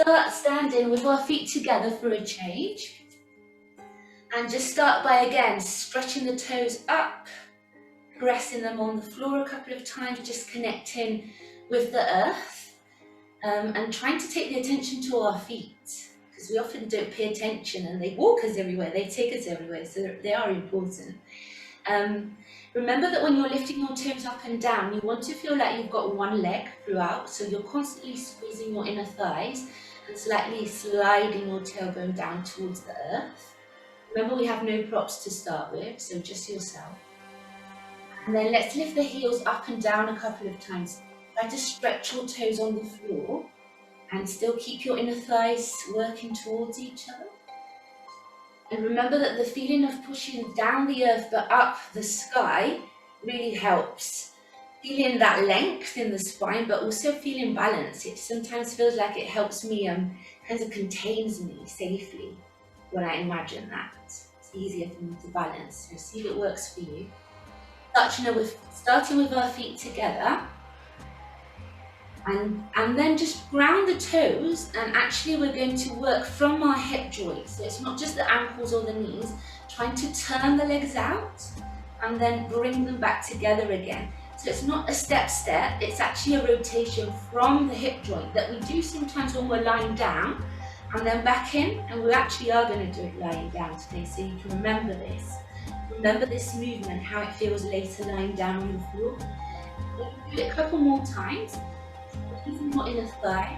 start standing with our feet together for a change. And just start by, again, stretching the toes up, pressing them on the floor a couple of times, just connecting with the earth, and trying to take the attention to our feet, because we often don't pay attention and they walk us everywhere, they take us everywhere, so they are important. Remember that when you're lifting your toes up and down, you want to feel like you've got one leg throughout, so you're constantly squeezing your inner thighs and slightly sliding your tailbone down towards the earth. Remember, we have no props to start with, so just yourself. And then let's lift the heels up and down a couple of times. Try to stretch your toes on the floor and still keep your inner thighs working towards each other. And remember that the feeling of pushing down the earth but up the sky really helps. Feeling that length in the spine, but also feeling balance. It sometimes feels like it helps me, kind of contains me safely when I imagine that. It's easier for me to balance. So see if it works for you. Starting with our feet together. And then just ground the toes, and actually we're going to work from our hip joints. So it's not just the ankles or the knees, trying to turn the legs out and then bring them back together again. So it's not a step, it's actually a rotation from the hip joint that we do sometimes when we're lying down, and then back in, and we actually are going to do it lying down today, so you can remember this. Remember this movement, how it feels later lying down on the floor. We'll do it a couple more times. Squeezing your inner thigh,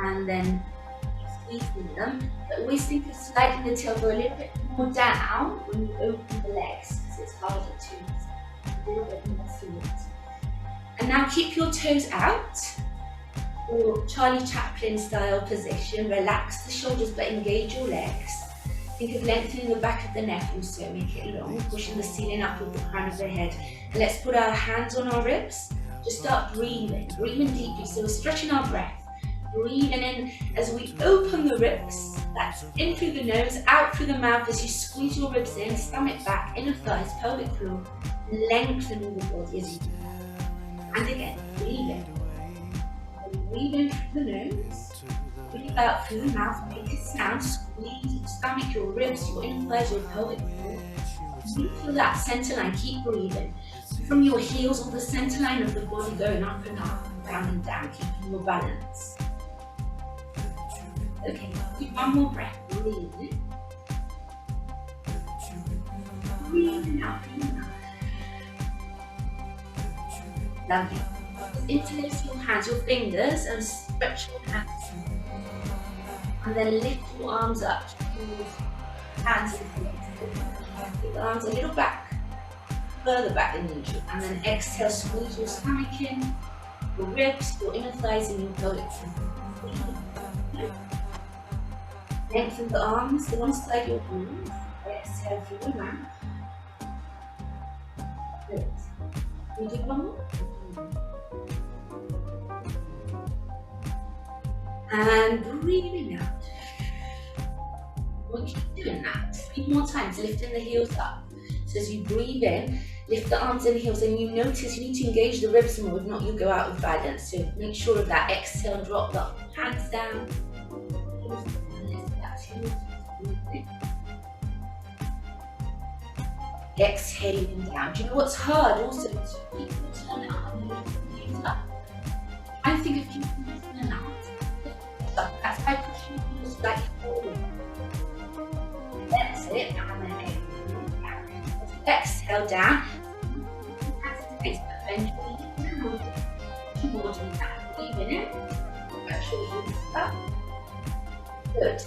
and then squeezing them, but always think of sliding the tailbone a little bit more down when you open the legs, because it's harder to a little bit more forward. And now keep your toes out, or Charlie Chaplin style position. Relax the shoulders but engage your legs. Think of lengthening the back of the neck also, make it long, pushing the ceiling up with the crown of the head. And let's put our hands on our ribs. Just start breathing deeply. So we're stretching our breath. Breathing in as we open the ribs. That's in through the nose, out through the mouth as you squeeze your ribs in, stomach back, inner thighs, pelvic floor. Lengthening the body as you do. And again, breathe in. Breathe in through the nose. Breathe out through the mouth. Make a sound. Squeeze your stomach, your ribs, your inner thighs, your pelvic floor. Feel that center line. Keep breathing. From your heels on the center line of the body, going up and up, down and down, keeping your balance. Okay, do one more breath. Breathe in. Breathe out. Lovely. Interlace your hands, your fingers, and stretch your hands. And then lift your arms up. Hands and feet. Lift the arms a little back. Further back than usual, and then exhale, squeeze your stomach in, your ribs, your inner thighs, and your pelvic floor. Lengthen the arms alongside your arms. Exhale through the mouth. Good. We do one more. And breathing out. We'll keep doing that 3 more times, lifting the heels up. So as you breathe in, lift the arms and heels, and you notice you need to engage the ribs more, if not you'll go out of balance. So make sure of that. Exhale, drop the hands down. Exhaling down. Do you know what's hard also? To keep the turn out and lift the heels up. I think of keeping the turn out. That's by pushing the heels slightly forward. That's it. And then exhale down. Bend your knees towards the back. Breathe in. Stretch your heels up. Good.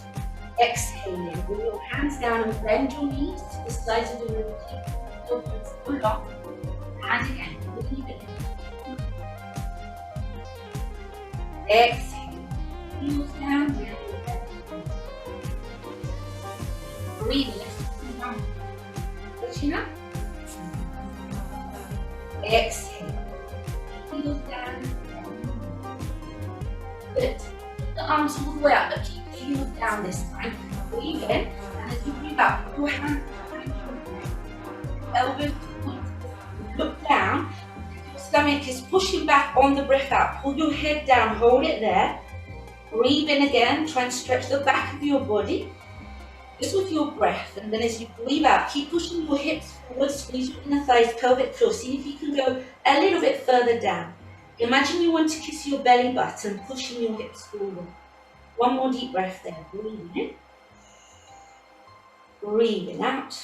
Exhaling. Bring your hands down and bend your knees to the sides of the room. Keep your hands full up. And again, breathe in. Exhale. Heels down. Breathe in. Pushing up. Exhale. Heels down. Good. The arms all the way up, but keep the heels down this time. Breathe in, and as you breathe out, put your hands behind your head. Elbows point. Look down. Your stomach is pushing back on the breath out. Pull your head down, hold it there. Breathe in again, try and stretch the back of your body, just with your breath. And then as you breathe out, keep pushing your hips forward, squeeze your inner thighs, pelvic floor. See if you can go a little bit further down. Imagine you want to kiss your belly button, pushing your hips forward. One more deep breath there. Breathing in. Breathing out.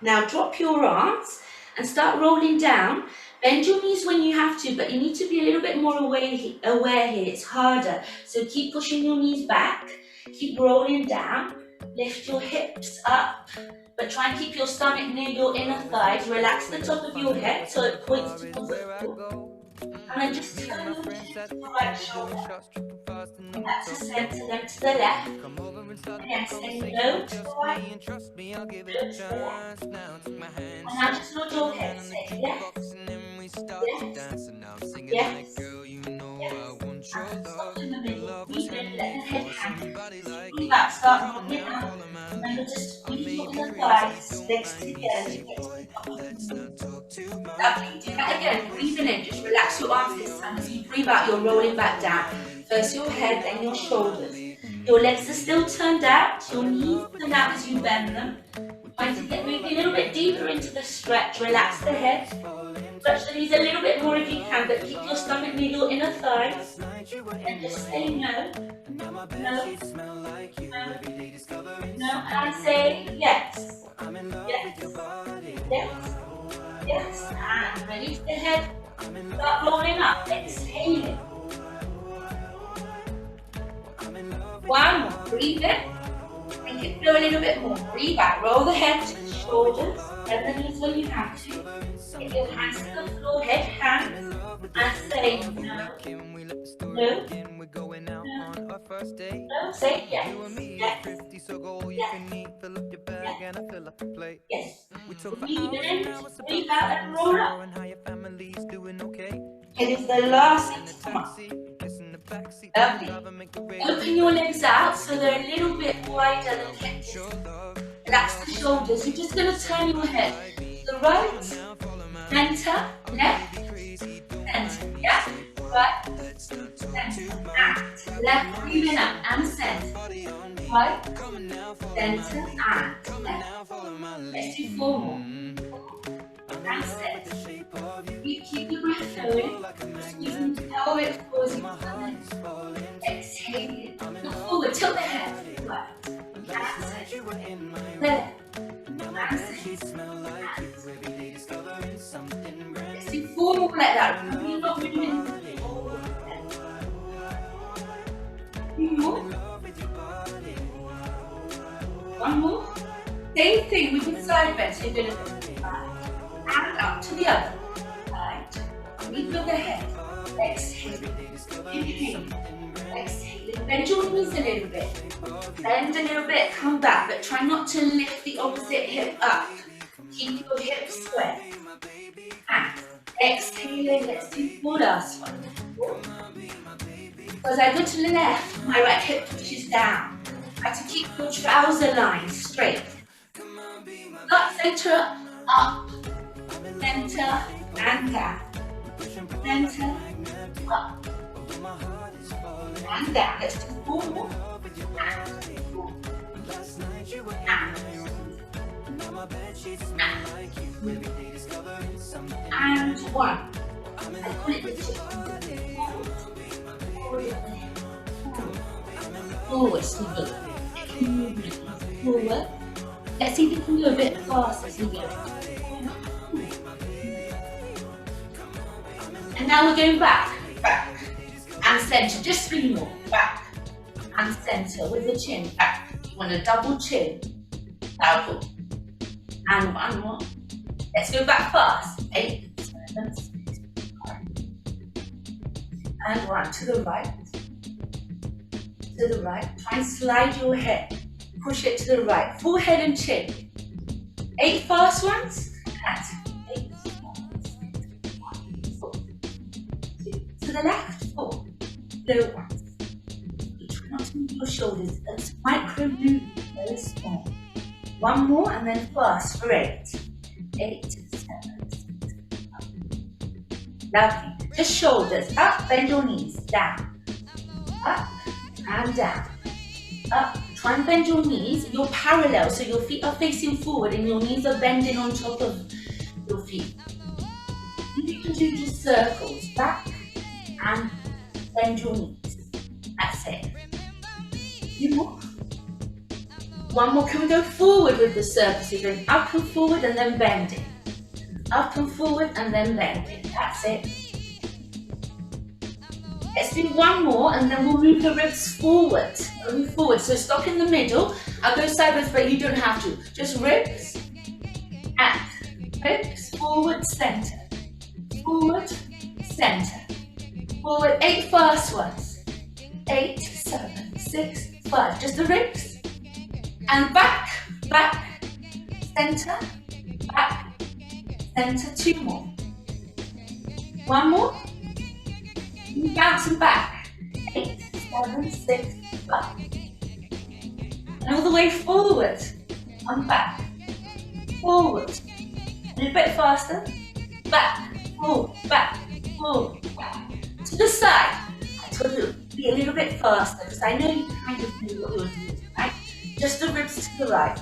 Now drop your arms and start rolling down. Bend your knees when you have to, but you need to be a little bit more aware here. It's harder. So keep pushing your knees back. Keep rolling down. Lift your hips up, but try and keep your stomach near your inner thighs. Relax the top of your head so it points towards the floor. And then just turn your chin to the right shoulder. Bring that to center, then to the left. Again, say no to the right, no to the left. And now just nod your head. Say yes, yes, yes, yes. And stop in the middle. Breathe in, let the head hang. Breathe out, start rolling out. And you'll just squeeze your inner thighs, legs together. Lovely. Do that again. Breathing in, just relax your arms this time. As you breathe out, you're rolling back down. First your head, then your shoulders. Your legs are still turned out. Your knees turn out as you bend them. Trying to get maybe a little bit deeper into the stretch. Relax the head. Stretch the knees a little bit more if you can, but keep your stomach near your inner thighs. And just say no. No. No. No. And say yes. Yes. Yes. Yes. And release the head. Start rolling up. Exhaling. One more. Breathe in. Make it flow a little bit more. Breathe out. Roll the head to the shoulders. Bend the knees when you have to. Get your hands to the floor. Head, hands. And say no. No. No. Say yes. Yes. Yes. Yes. Breathe in. Breathe out and roll up. It is the last thing to come up. Lovely. Open your legs out so they're a little bit wider than hips. Relax the shoulders. You're just going to turn your head to the right, center, left, center. Yeah? Right, center, and left. Breathing up and center. Right, center, and left. Let's do 4 more. And center. Keep the breath going. Squeezing the pelvic floor as you come in. Exhale. Look forward. Tilt the head. Right. And center. Left. And center. Let's do 4 more like that. Really not moving. 2 more. 1 more. Same thing with the side bend. So you're going to and up to the other. Right. Breathe with the head. Exhale. Inhale. Exhale. Bend your knees a little bit. Bend a little bit. Come back. But try not to lift the opposite hip up. Keep your hips square. And exhale. Let's do 4 last one. As I go to the left, my right hip pushes down. I have to keep your trouser line straight. Gut center up. Center and down. Center, up, and down. Let's do 4 more. And 1. I call it the chicken. Forward, swivel. Forward. Let's see if we can go a bit fast as we go. And now we're going back, and center, just 3 more, back, and center with the chin, back. You want a double chin, double, and 1 more. Let's go back fast, 8, 7, 6, 5, and 1, to the right, try and slide your head, push it to the right, forehead and chin, 8 fast ones, and the left, 4, low ones. You try not to move your shoulders, those micro movements, very small. 1 more and then fast for 8, 8, 7, 6, 5. Lovely. Just shoulders up, bend your knees, down. up and down, up. Try and bend your knees. You're parallel, so your feet are facing forward and your knees are bending on top of your feet. You can do just circles, back and bend your knees. That's it. Two more. One more. Can we go forward with the circles? So you're going up and forward and then bending. Up and forward and then bending. That's it. Let's do one more and then we'll move the ribs forward. Move forward. So stop in the middle. I'll go sideways, but you don't have to. Just ribs and ribs, forward, center. Forward, center. Forward, 8 first ones. 8, 7, 6, 5. Just the ribs. And back, back, center, back, center. 2 more. 1 more. Bouncing back. 8, 7, 6, 5. And all the way forward. And back. Forward. A little bit faster. Back. Forward. Back. Forward. Back. To the side. I told you be a little bit faster because I know you kind of knew what you were doing, right? Just the ribs to the right.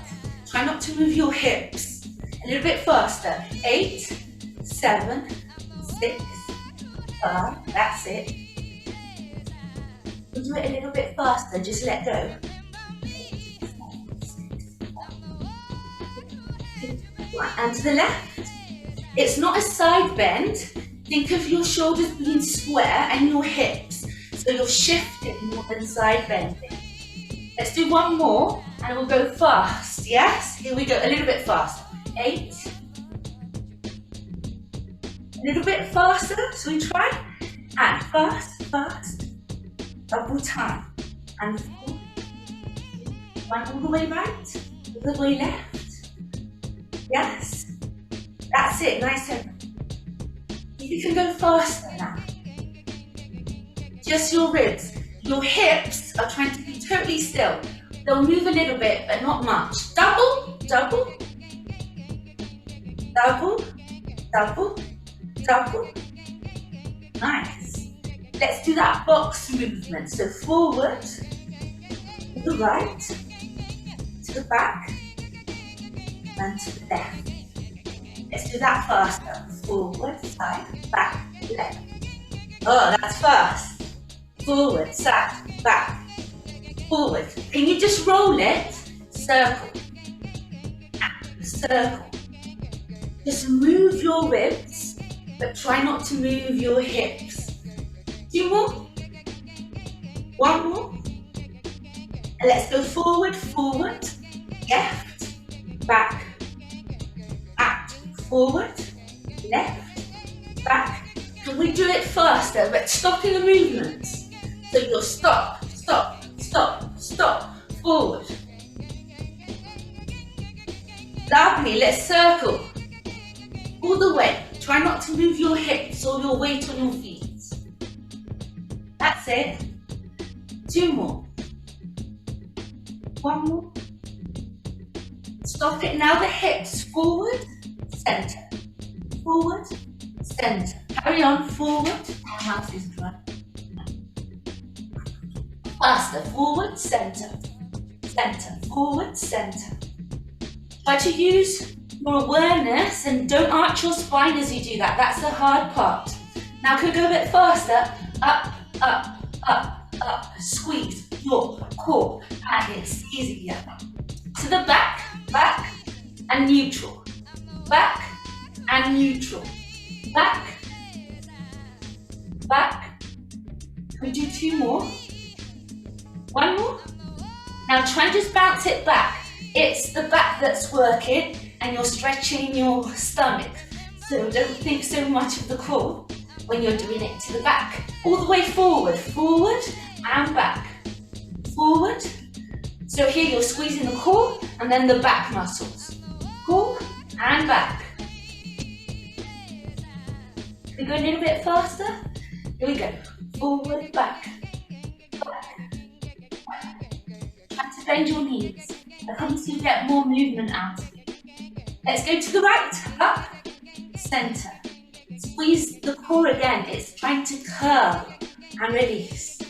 Try not to move your hips. A little bit faster. 8, 7, 6, 5. That's it. We'll do it a little bit faster. Just let go. 8, 7, 6, 5, 4, 3, 2, 1. And to the left. It's not a side bend. Think of your shoulders being square and your hips. So you're shifting more than side bending. Let's do one more and we'll go fast. Yes? Here we go. A little bit faster. 8. A little bit faster. So we try. And fast, fast. Double time. And 4. 1 all the way right. All the way left. Yes? That's it. Nice and you can go faster now. Just your ribs. Your hips are trying to be totally still. They'll move a little bit, but not much. Double, double, double, double, double. Nice. Let's do that box movement. So forward, to the right, to the back, and to the left. Let's do that faster. Forward, side, back, left. Oh, that's fast. Forward, side, back, forward. Can you just roll it? Circle, circle. Just move your ribs, but try not to move your hips. 2 more. 1 more. And let's go forward, forward, left, back, out, forward, left, back. Can we do it faster, but stop in the movements? So you'll stop, stop, stop, stop, forward. Lovely, let's circle. All the way. Try not to move your hips or your weight on your feet. That's it. 2 more. 1 more. Stop it. Now the hips. Forward, center. Forward, center. Carry on. Forward. My mouth is dry. Faster. Forward, center. Center. Forward, center. Try to use your awareness and don't arch your spine as you do that. That's the hard part. Now can we go a bit faster? Up, up, up, up. Squeeze your core. And it's easier. To the back, back, and neutral. Back, and neutral. Back, back. Can we do 2 more? 1 more. Now try and just bounce it back. It's the back that's working and you're stretching your stomach. So don't think so much of the core when you're doing it to the back. All the way forward, forward and back. Forward. So here you're squeezing the core and then the back muscles. Core and back. Can we go a little bit faster? Here we go. Forward, back. Back. Try to bend your knees. That helps you get more movement out of it. Let's go to the right, up, center. Squeeze the core again. It's trying to curl and release.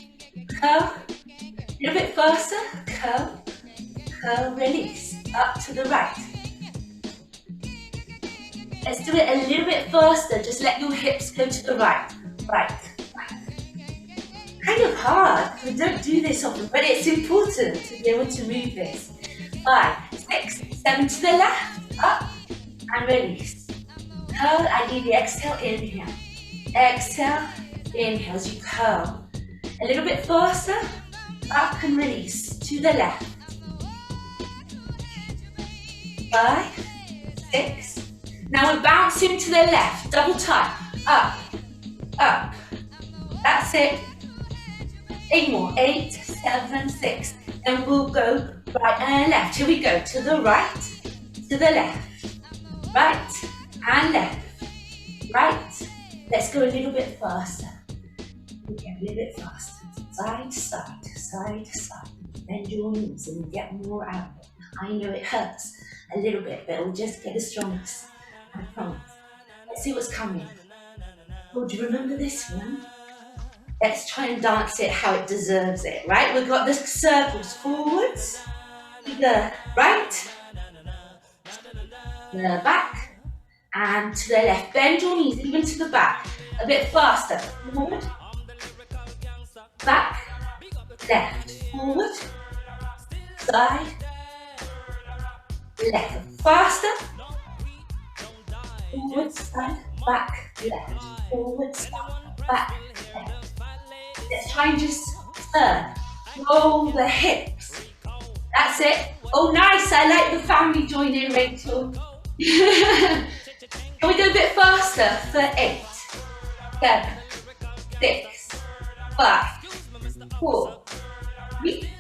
curl, a little bit faster, curl, curl, release, up to the right. Let's do it a little bit faster, just let your hips go to the right, right. Kind of hard, we don't do this often, but it's important to be able to move this. 5, 6, 7 to the left, up, and release. Curl, ideally exhale, inhale. Exhale, inhale as you curl. A little bit faster, up and release, to the left. 5, 6. Now we're bouncing to the left, double time, up, up. That's it. 8 more, 8, 7, 6. Then we'll go right and left. Here we go, to the right, to the left. Right and left. Right. Let's go a little bit faster. Again, a little bit faster. Side to side, side to side. Bend your knees and get more out of it. I know it hurts a little bit, but it'll just get the strongest. I promise. Let's see what's coming. Oh, do you remember this one? Let's try and dance it how it deserves it, right? We've got the circles forwards, to the right, the back, and to the left. Bend your knees even to the back. A bit faster. Forward, back, left. Forward, side, left. Faster. Forward, side, back, left. Forward, side, back, left. Let's try and just turn. Roll the hips. That's it. Oh, nice. I like the family joining, Rachel. Can we go a bit faster for 8, 7, 6, 5, 4, 3,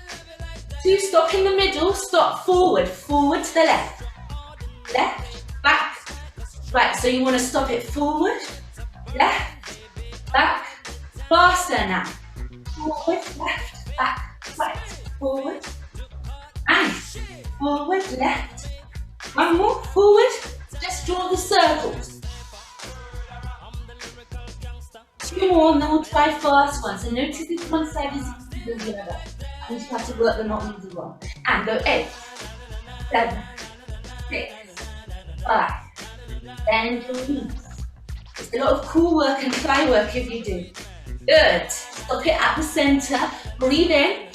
2. Stop in the middle. Stop forward. Forward to the left. Left, back. Right, so you want to stop it forward, left, back. Faster now. Forward, left, back, right, forward, and forward, left. One more, forward, just draw the circles. 2 more and then we'll try fast ones. And notice if one side is easier than the other. And you have to work the not easy one. And go 8, 7, 6, 5. Bend your knees. It's a lot of core work and thigh work if you do. Good. Stop it at the center. Breathe in.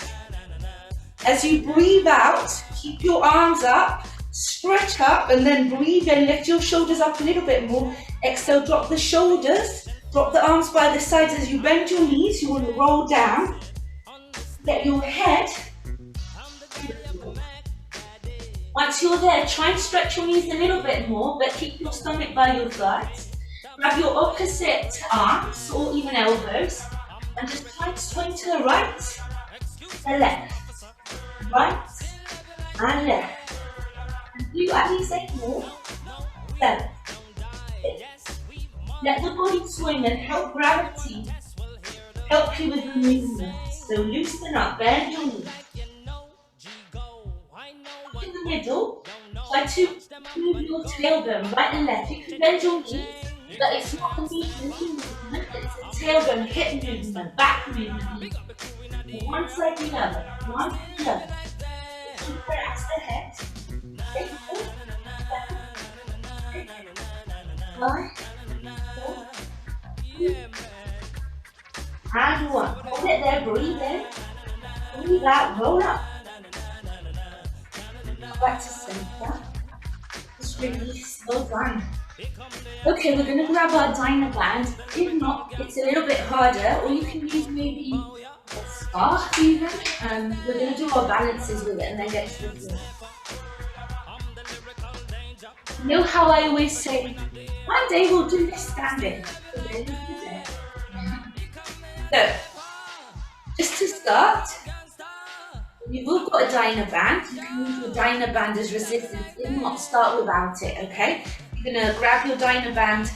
As you breathe out, keep your arms up, stretch up, and then breathe in. Lift your shoulders up a little bit more. Exhale, drop the shoulders. Drop the arms by the sides as you bend your knees. You want to roll down. Get your head. Once you're there, try and stretch your knees a little bit more, but keep your stomach by your thighs. Grab your opposite arms or even elbows and just try and swing to the right, the left, right and left. And do at least 8 more. 7, 6. Let the body swing and help gravity help you with the movement. So loosen up, bend your knees. In the middle, try to move your tailbone right and left. You can bend your knees. But it's not a movement, it's a tailbone, hip movement, back movement. One side to the other, one to the other. Relax the head. 8, 4, 7, 6, 5, 4, 3, and 1. Hold it there, breathe in, breathe out, roll up. Back to center. Just release, slow down. Okay, we're going to grab our dyna band. If not, it's a little bit harder, or you can use maybe a scarf even. We're going to do our balances with it and then get to the floor. You know how I always say, one day we'll do this standing. So, just to start, you've all got a dyna band. You can use your dyna band as resistance. If not, start without it, okay? You're going to grab your dyna band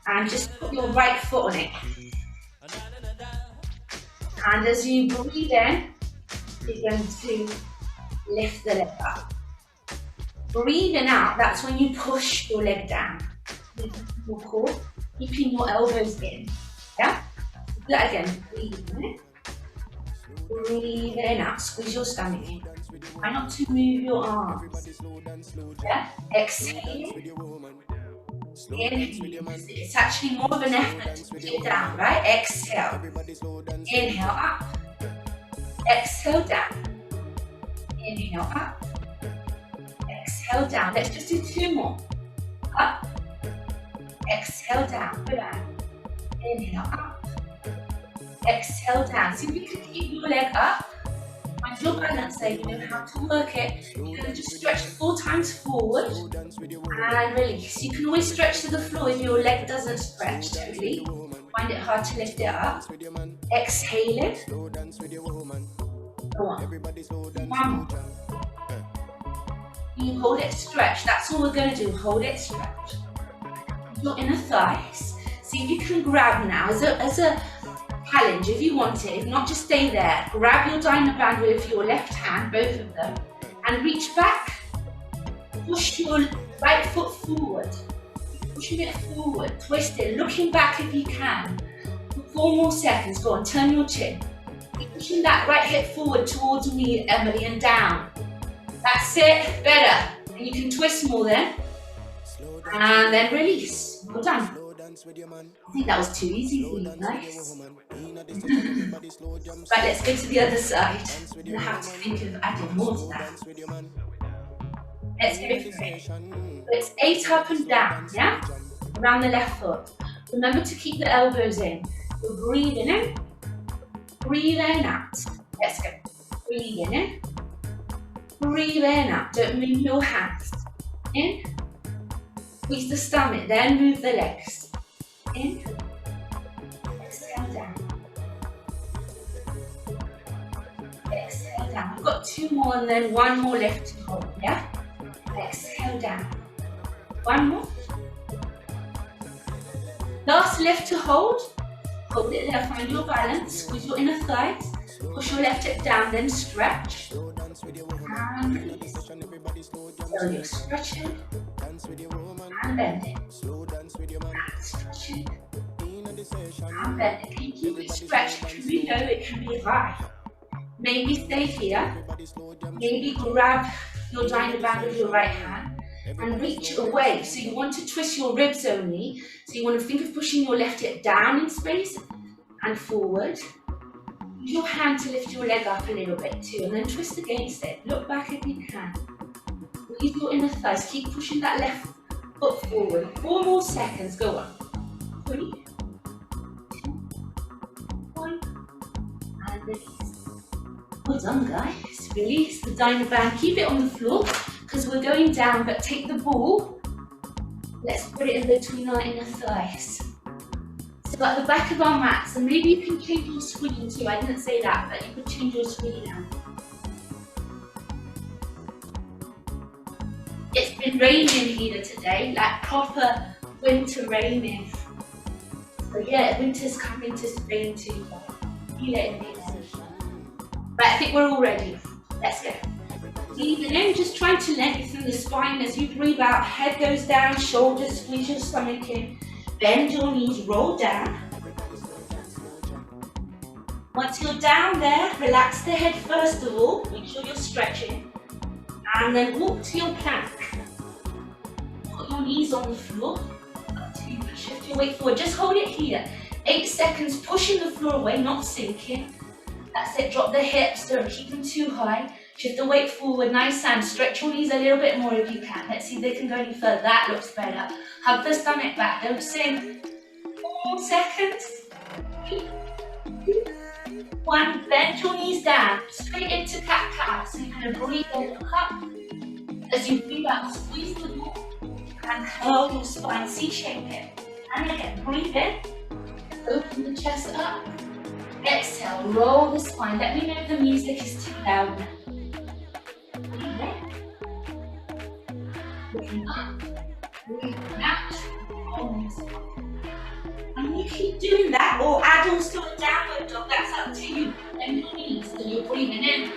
and just put your right foot on it. And as you breathe in, you're going to lift the leg up. Breathing out, that's when you push your leg down. Your core, keeping your elbows in. Yeah? Do that again. Breathe in. Breathe in out, squeeze your stomach in. Try not to move your arms. Yeah? Exhale. Inhale. It's actually more of an effort to put it down, right? Exhale. Inhale up. Exhale down. Inhale up. Exhale down. Let's just do 2 more. Up. Exhale down. Good on. Inhale up. Exhale down. See if you can keep your leg up. Find your balance there. You know how to work it. You're going to just stretch 4 times forward and release. You can always stretch to the floor if your leg doesn't stretch totally. Find it hard to lift it up. Exhale it. Go on. 1 more. You hold it, stretch. That's all we're going to do. Hold it, stretch. Your inner thighs. See if you can grab now as a challenge if you want it. If not, just stay there. Grab your Dynaband with your left hand, both of them, and reach back. Push your right foot forward. Pushing it forward. Twist it. Looking back if you can. For 4 more seconds. Go on. Turn your chin. Keep pushing that right hip forward towards me, Emily, and down. That's it. Better. And you can twist more then. And then release. Well done. I think that was too easy for you, nice. Right, let's go to the other side. You'll have to think of adding more to that. Let's go for it. So it's 8 up and down, yeah? Around the left foot. Remember to keep the elbows in. We're breathing in. Breathe in, out. Let's go. Breathe in. Breathe in, out. Don't move your hands. In. Squeeze the stomach, then move the legs. In. Exhale down. Exhale down. We've got 2 more and then 1 more left to hold, yeah? Exhale down. 1 more. Last left to hold. Hold it there, find your balance. Squeeze your inner thighs. Push your left hip down, then stretch. And release. So you're stretching. And bend it. And stretching. And bend it. Can you keep it stretched? Because we know it can be high. Maybe stay here. Maybe grab your Dynaband with your right hand and reach away. So you want to twist your ribs only. So you want to think of pushing your left hip down in space and forward. Use your hand to lift your leg up a little bit too, and then twist against it. Look back if you can. Use your inner thighs. Keep pushing that left foot forward. 4 more seconds. Go on. 3, 2, 1, and release. Well done, guys. Release the Dynaband. Keep it on the floor because we're going down, but take the ball. Let's put it in between our inner thighs. So at the back of our mats, and maybe you can change your screen too. I didn't say that, but you could change your screen now. It's been raining here today, like proper winter raining. So yeah, winter's coming to Spain too. Feel it in the air. Right, I think we're all ready. Let's go. Breathing in, just trying to lengthen the spine as you breathe out. Head goes down, shoulders, squeeze your stomach in. Bend your knees, roll down. Once you're down there, relax the head first of all. Make sure you're stretching. And then walk to your plank. Put your knees on the floor. Shift your weight forward. Just hold it here. 8 seconds, pushing the floor away, not sinking. That's it. Drop the hips. Don't keep them too high. Shift the weight forward, nice and stretch your knees a little bit more if you can. Let's see if they can go any further. That looks better. Hug the stomach back. Don't sink. 4 seconds. 3, 2, 1. Bend your knees down. Straight into cat-cow. So you're going to breathe and look up. As you breathe out, squeeze the wall and curl your spine. C-shape it. And again, breathe in. Open the chest up. Exhale, roll the spine. Let me know if the music is too loud now. Breathe in. Looking up. Breathing out. Rolling the spine. And you keep doing that, or add also a downward dog. That's up to you. Bend your knees. So you're breathing in.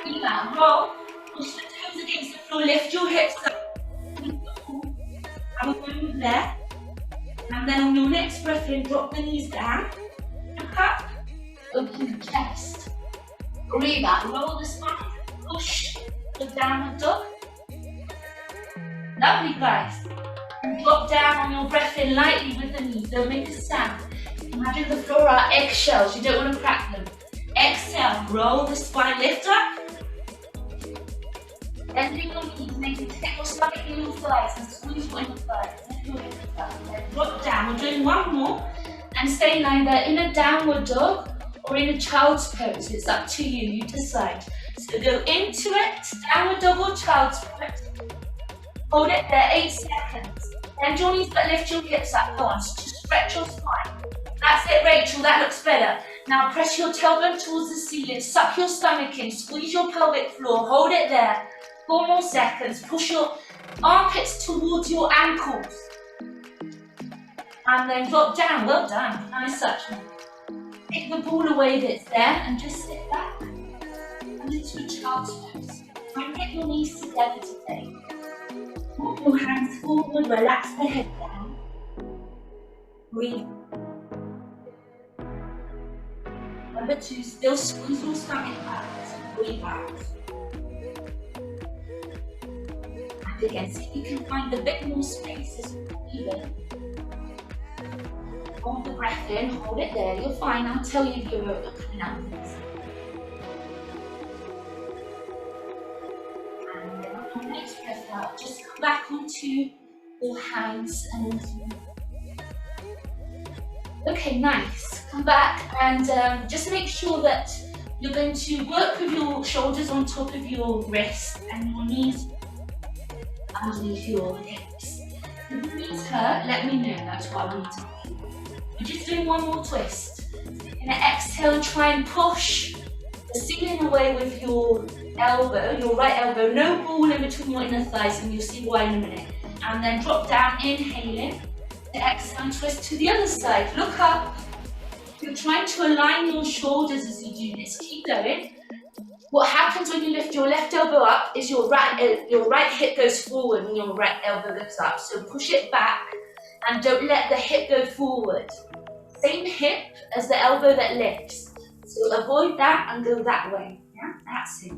Breathe out. Roll. Push the toes against the floor. Lift your hips up. And we're going to move there. And then on your next breath in, drop the knees down. Look up. Open the chest. Breathe out, roll the spine, push the downward dog. Lovely, guys. And drop down on your breath in lightly with the knees, don't make a sound. Imagine the floor are eggshells, you don't want to crack them. Exhale, roll the spine, lift up. Bending your knees, making your stomach in your thighs and squeeze your inner thighs. Then drop down, we're doing one more. And staying either in a downward dog or in a child's pose. It's up to you, you decide. So go into it, downward dog or child's pose. Hold it there, 8 seconds. Bend your knees but lift your hips up, go on, so just stretch your spine. That's it, Rachel, that looks better. Now press your tailbone towards the ceiling, suck your stomach in, squeeze your pelvic floor, hold it there. 4 more seconds, push your armpits towards your ankles. And then drop down, well done, nice suction. Take the ball away that's there and just sit back. And into a child's pose. Try and get your knees together today. Walk your hands forward, relax the head down. Breathe. Number 2, still squeeze your stomach back. Breathe out. And again, see if you can find a bit more space as you breathe in. Hold the breath in, hold it there. You're fine, I'll tell you if you're coming out of this. And then on your next breath out, just come back onto your hands and into. Okay, nice. Come back and just make sure that you're going to work with your shoulders on top of your wrists and your knees underneath your hips. If your knees hurt, let me know, that's what I need to do. We're just doing one more twist. You're going to exhale and try and push the ceiling away with your elbow, your right elbow, no ball in between your inner thighs, and you'll see why in a minute. And then drop down, inhaling. Exhale and twist to the other side. Look up. You're trying to align your shoulders as you do this. Keep going. What happens when you lift your left elbow up is your right hip goes forward and your right elbow goes up. So push it back and don't let the hip go forward. Same hip as the elbow that lifts. So avoid that and go that way. Yeah, that's it.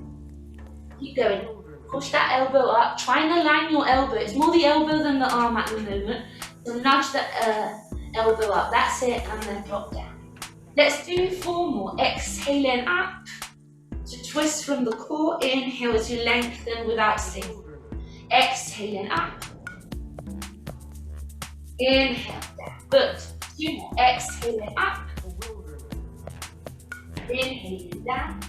Keep going. Push that elbow up. Try and align your elbow. It's more the elbow than the arm at the moment. So nudge the elbow up. That's it. And then drop down. Let's do 4 more. Exhaling up. To twist from the core. Inhale as you lengthen without sinking. Exhaling up. Inhale down. Good. 2 more. Exhaling up. Inhaling down.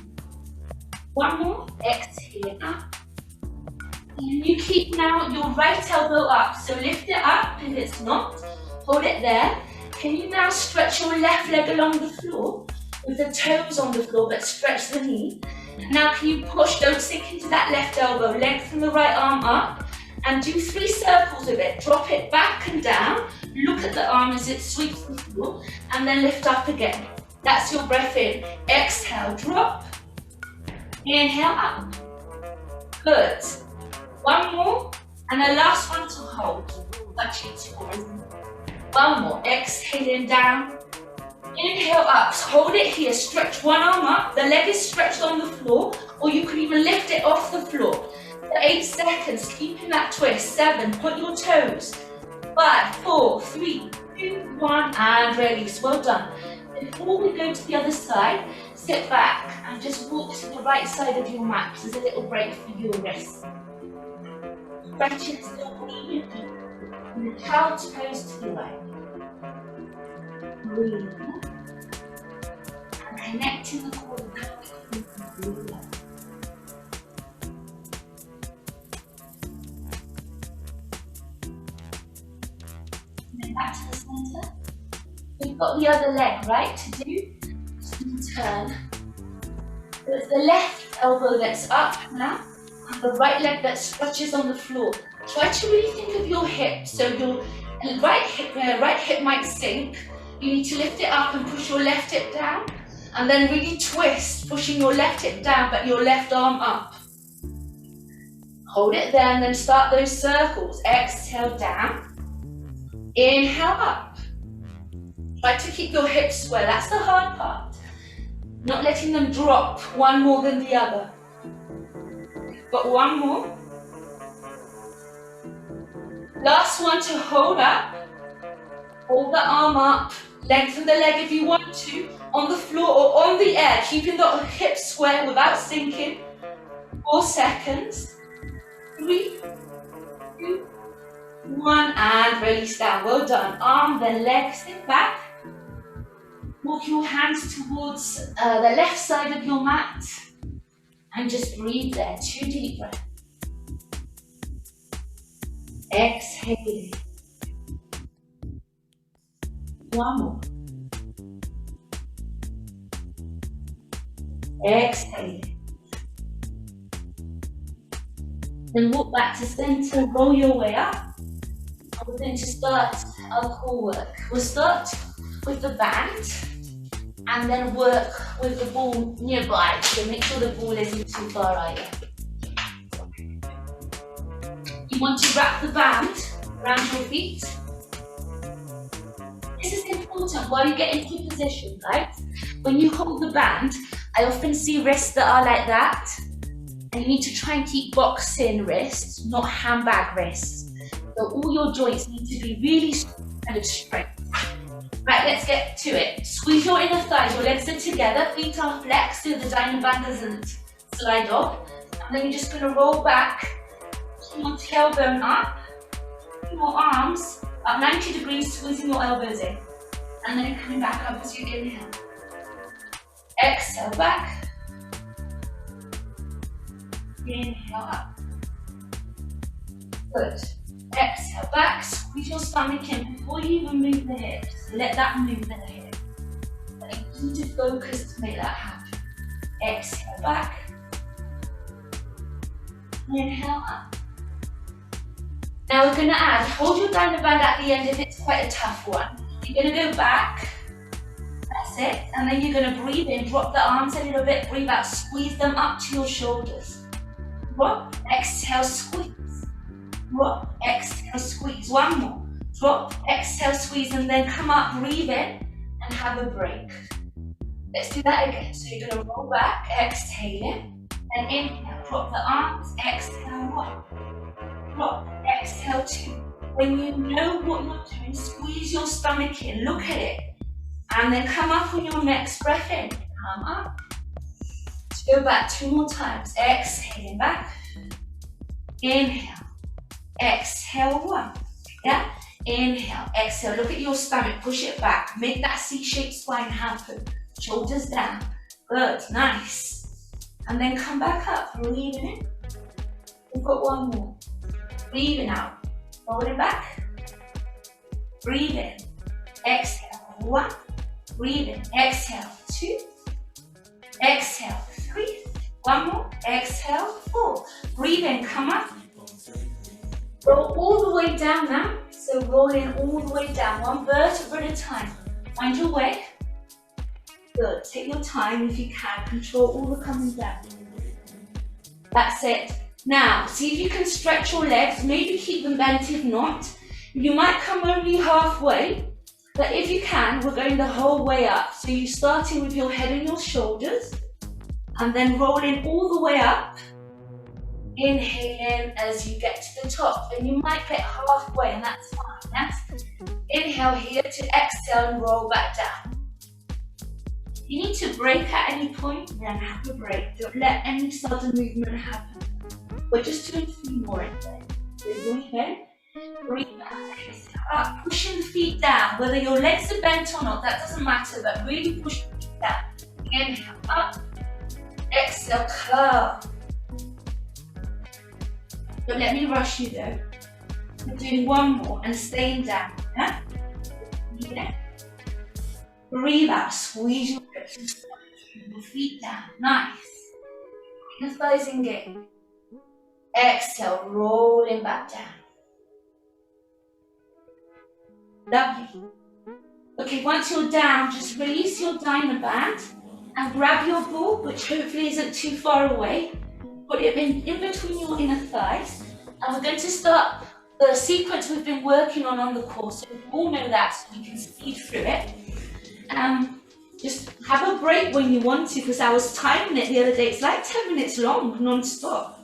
1 more. Exhaling up. And you keep now your right elbow up. So lift it up if it's not. Hold it there. Can you now stretch your left leg along the floor with the toes on the floor, but stretch the knee? Now can you push, don't sink into that left elbow. Lengthen the right arm up and do 3 circles of it. Drop it back and down. Look at the arm as it sweeps the floor and then lift up again. That's your breath in. Exhale, drop. Inhale up. Good. 1 more and the last one to hold. Touch it towards. 1 more. Exhaling down. Inhale up. Hold it here. Stretch one arm up. The leg is stretched on the floor, or you can even lift it off the floor. For 8 seconds, keeping that twist. 7. Point your toes. 5, 4, 3, 2, 1, and release. Well done. Before we go to the other side, sit back and just walk to the right side of your mat. There's a little break for your wrist. Stretch it still even in the child's pose to the right. Breathe. And connect to the core of the breathe. And then back to the center. We've got the other leg, right, to do. So turn. So it's the left elbow that's up now, and the right leg that stretches on the floor. Try to really think of your hip. So your right hip might sink. You need to lift it up and push your left hip down. And then really twist, pushing your left hip down, but your left arm up. Hold it there and then start those circles. Exhale down. Inhale up. Try to keep your hips square. That's the hard part. Not letting them drop one more than the other. Got one more. Last one to hold up. Hold the arm up. Lengthen the leg if you want to. On the floor or on the air. Keeping the hips square without sinking. 4 seconds. 3, 2, 1. And release down. Well done. Arm, then leg. Sit back. Walk your hands towards the left side of your mat. And just breathe there. 2 deep breaths. Exhale. One more. Exhale. Then walk back to center, roll your way up. And we're going to start our core work. We'll start with the band and then work with the ball nearby. So make sure the ball isn't too far either. You want to wrap the band around your feet. This is important while you get into position, right? When you hold the band, I often see wrists that are like that. And you need to try and keep boxing wrists, not handbag wrists. So all your joints need to be really kind of straight. Right, let's get to it. Squeeze your inner thighs, your legs are together, feet are flexed so the diamond band doesn't slide off. And then you're just going to roll back, keep your tailbone up, keep your arms up 90 degrees, squeezing your elbows in. And then coming back up as you inhale. Exhale back. Inhale up. Good. Exhale back. Squeeze your stomach in before you even move the hips. Let that move the hips. You need to focus to make that happen. Exhale back. Inhale up. Now we're going to add, hold your diamond band at the end if it's quite a tough one. You're going to go back. That's it. And then you're going to breathe in, drop the arms a little bit, breathe out, squeeze them up to your shoulders. Drop, exhale, squeeze. Drop, exhale, squeeze. One more. Drop, exhale, squeeze, and then come up, breathe in, and have a break. Let's do that again. So you're going to roll back, exhale in, and inhale. Drop the arms, exhale, 1. Drop, exhale, 2. When you know what you're doing, squeeze your stomach in, look at it, and then come up on your next breath in. Come up. Go back 2 more times. Exhaling back. Inhale. Exhale 1. Yeah? Inhale. Exhale. Look at your stomach. Push it back. Make that C-shaped spine happen. Shoulders down. Good. Nice. And then come back up. Breathing in. We've got one more. Breathing out. Rolling back. Breathe in. Exhale. 1. Breathe in. Exhale. 2. Exhale. 3. One more. Exhale. 4. Breathe in. Come up. Roll all the way down now. So roll in all the way down. 1 vertebra at a time. Find your way. Good. Take your time if you can. Control all the coming down. That's it. Now, see if you can stretch your legs. Maybe keep them bent if not. You might come only halfway. But if you can, we're going the whole way up. So you're starting with your head and your shoulders. And then rolling all the way up. Inhale in as you get to the top. And you might get halfway, and that's fine. Yes? Inhale here to exhale and roll back down. If you need to break at any point, then have a break. Don't let any sudden movement happen. We're just doing 3 more in there. So breathe in, breathe back, exhale up, pushing the feet down. Whether your legs are bent or not, that doesn't matter, but really push the feet down. Inhale up, exhale, curl. Don't let me rush you though. We're doing 1 more and staying down. Yeah? Breathe in. Breathe out, squeeze your hips, your feet down. Nice. Keep the thighs engaged. Exhale, rolling back down. Lovely. Okay, once you're down, just release your diamond band and grab your ball, which hopefully isn't too far away. Put it in between your inner thighs. And we're going to start the sequence we've been working on the course. So you all know that, so we can speed through it. Just have a break when you want to, because I was timing it the other day. It's like 10 minutes long, non-stop.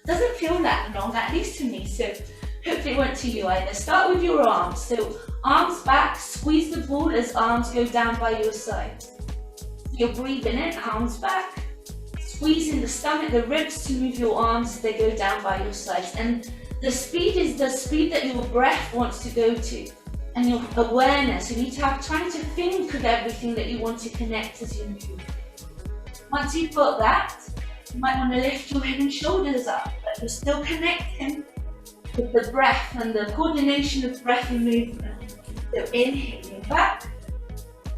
Doesn't feel that long, at least to me, so hopefully it won't to you either. Start with your arms. So arms back, squeeze the ball as arms go down by your side. You're breathing in, arms back, squeezing the stomach, the ribs to move your arms as they go down by your sides. And the speed is the speed that your breath wants to go to, and your awareness. You need to have time to think of everything that you want to connect as you move. Once you've got that, you might want to lift your head and shoulders up, but you're still connecting with the breath and the coordination of breath and movement. So inhaling back,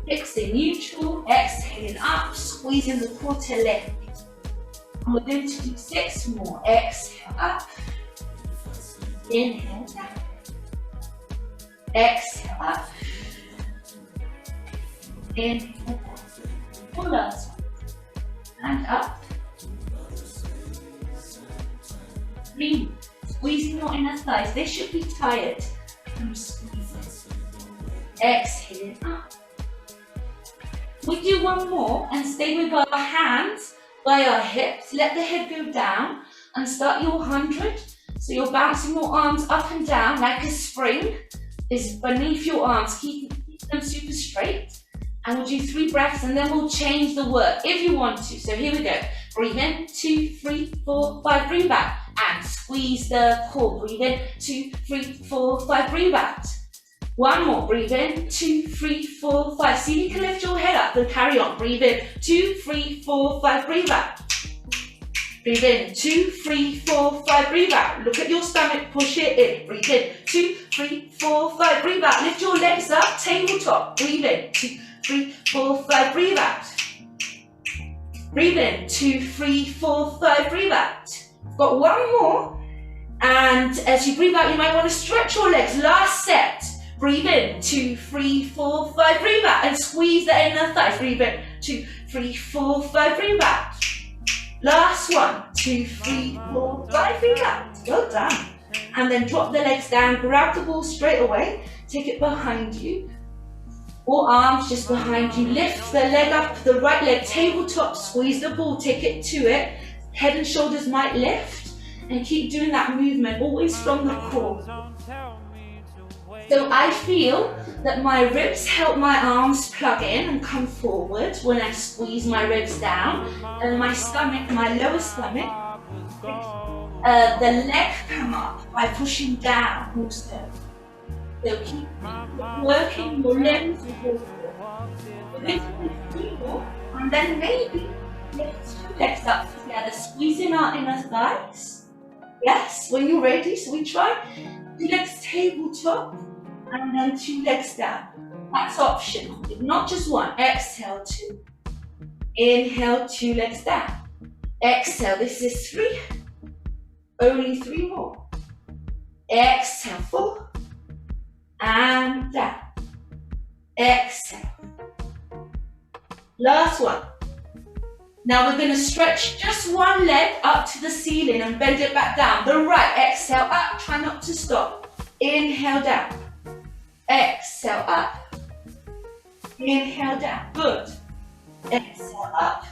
fixing neutral, exhaling up, squeezing the core to lift. And we're going to do 6 more. Exhale up, inhale down, exhale up, inhale down. One last one. And up. 3 more. Squeezing your inner thighs. They should be tired from squeezing. Exhaling up. We do 1 more and stay with our hands by our hips. Let the head go down and start your 100. So you're bouncing your arms up and down like a spring is beneath your arms. Keep them super straight. And we'll do 3 breaths and then we'll change the work if you want to. So here we go. Breathe in, 2, 3, 4, 5, breathe back. And squeeze the core. Breathe in, 2, 3, 4, 5, breathe out. 1 more. Breathe in, 2, 3, 4, 5. See if you can lift your head up and carry on. Breathe in, 2, 3, 4, 5, breathe out. Breathe in, 2, 3, 4, 5, breathe out. Look at your stomach, push it in. Breathe in, 2, 3, 4, 5, breathe out. Lift your legs up, tabletop. Breathe in, 2, 3, 4, 5, breathe out. Breathe in, 2, 3, 4, 5, breathe out. Got 1 more. And as you breathe out, you might want to stretch your legs. Last set. Breathe in, 2, 3, 4, 5, breathe out. And squeeze the inner thighs. Breathe in, 2, 3, 4, 5, breathe out. Last one, 2, 3, 4, 5, breathe out. Well done. And then drop the legs down, grab the ball straight away, take it behind you. Or arms just behind you. Lift the leg up, the right leg, tabletop, squeeze the ball, take it to it. Head and shoulders might lift. And keep doing that movement, always from the core. So I feel that my ribs help my arms plug in and come forward when I squeeze my ribs down. And my stomach, my lower stomach, the leg come up by pushing down also. So keep working your limbs with your core. We're going to do 3 more, and then maybe lift 2 legs up together, squeezing our inner thighs. Yes, when you're ready, so we try 2 legs tabletop and then 2 legs down. That's optional, not just 1. Exhale 2. Inhale, 2 legs down. Exhale, this is 3. Only 3 more. Exhale, 4. And down. Exhale. Last one. Now we're going to stretch just 1 leg up to the ceiling and bend it back down. The right, exhale up, try not to stop. Inhale down. Exhale up. Inhale down. Good. Exhale up.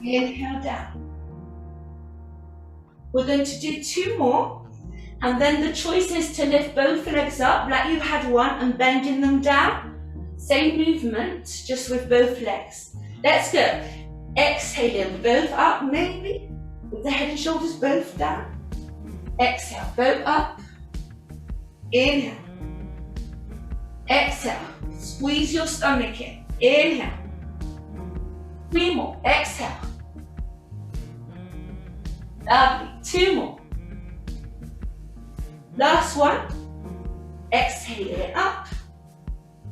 Inhale down. We're going to do 2 more. And then the choice is to lift both legs up like you had 1 and bending them down. Same movement, just with both legs. Let's go. Exhaling, both up maybe, with the head and shoulders both down. Exhale, both up. Inhale. Exhale, squeeze your stomach in. Inhale. 3 more, exhale. Lovely, 2 more. Last one. Exhaling up.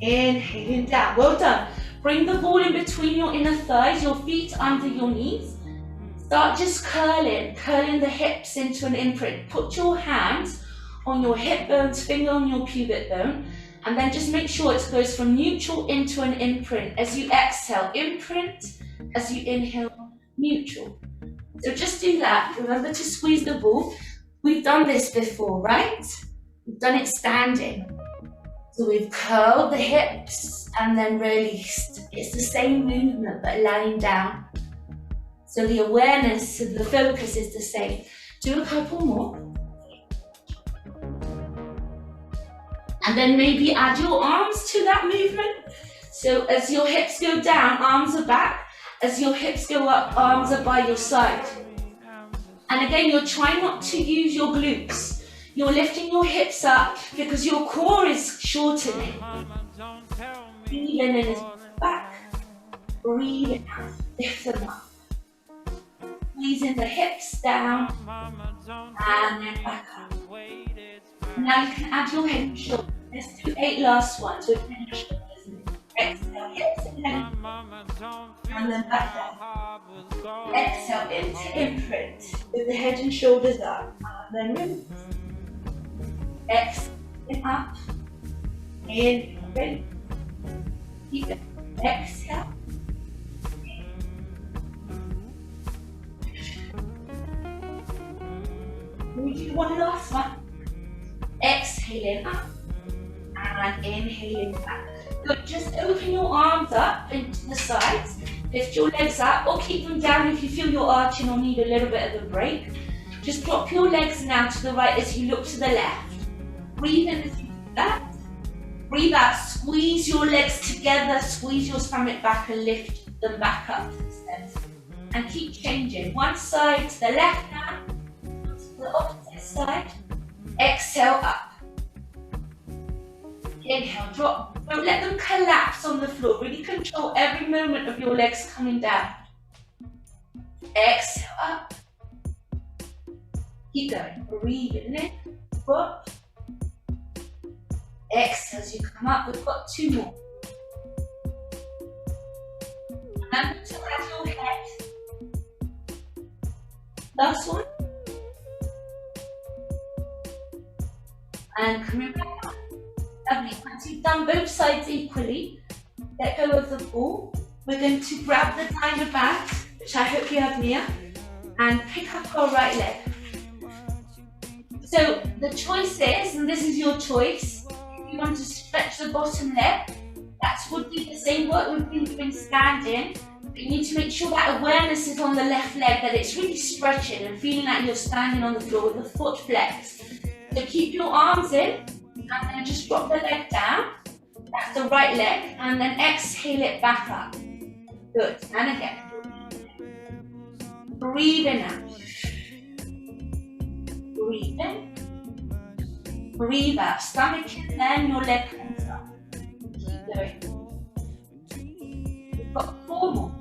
Inhaling down. Well done. Bring the ball in between your inner thighs, your feet under your knees. Start just curling the hips into an imprint. Put your hands on your hip bones, finger on your pubic bone, and then just make sure it goes from neutral into an imprint. As you exhale, imprint. As you inhale, neutral. So just do that. Remember to squeeze the ball. We've done this before, right? We've done it standing. So we've curled the hips and then released. It's the same movement but lying down. So the awareness, the focus is the same. Do a couple more. And then maybe add your arms to that movement. So as your hips go down, arms are back. As your hips go up, arms are by your side. And again, you're trying not to use your glutes. You're lifting your hips up because your core is shortening. Breathing in is back. Breathing out. Lift them up. Squeezing the hips down. And then back up. Now you can add your head and shoulders. Let's do 8 last ones with head and shoulders. Exhale, hips and head. And then back down. Exhale into imprint with the head and shoulders up. And then release. Exhale up. In. Keep it. Exhale. We do one last one. Exhaling up and inhaling back. Good, just open your arms up into the sides. Lift your legs up or keep them down if you feel you're arching or need a little bit of a break. Just drop your legs now to the right as you look to the left. Breathe in as you do that. Breathe out, squeeze your legs together, squeeze your stomach back and lift them back up to the center. And keep changing. One side to the left now, to the opposite side. Exhale up. Inhale, drop. Don't let them collapse on the floor. Really control every moment of your legs coming down. Exhale up. Keep going. Breathing in. Drop. Exhale as you come up. We've got 2 more. Remember to add your head. Last one. And coming back up. Lovely. Once you've done both sides equally, let go of the ball. We're going to grab the timer mat, which I hope you have near, and pick up our right leg. So the choice is, and this is your choice, if you want to stretch the bottom leg, that would be the same work we've been doing standing, but you need to make sure that awareness is on the left leg, that it's really stretching and feeling like you're standing on the floor with the foot flexed. So keep your arms in, and then just drop the leg down. That's the right leg, and then exhale it back up. Good, and again. Breathe in out. Breathe in. Breathe out. Stomach in, then your leg comes up. Keep going. We've got 4 more.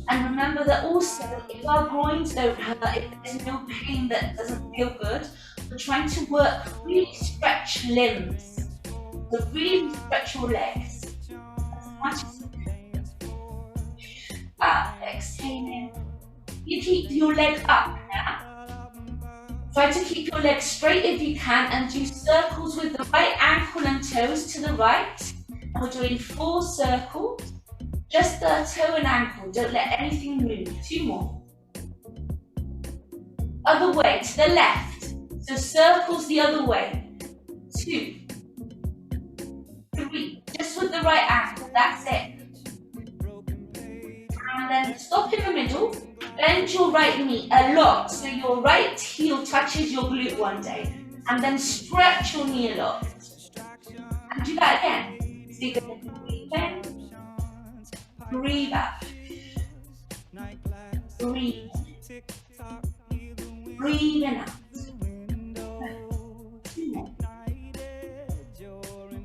And remember that also, if our groins don't hurt, if there's no pain that doesn't feel good, we're trying to work, really stretch limbs. So really stretch your legs as much as you can. Exhaling. You keep your leg up now. Try to keep your legs straight if you can and do circles with the right ankle and toes to the right. And we're doing 4 circles. Just the toe and ankle, don't let anything move. 2 more. Other way, to the left. So circles the other way. 2, 3, just with the right ankle, that's it. And then stop in the middle, bend your right knee a lot, so your right heel touches your glute one day. And then stretch your knee a lot. And do that again. So you're going to breathe in, breathe out. Breathe in. Breathe in out.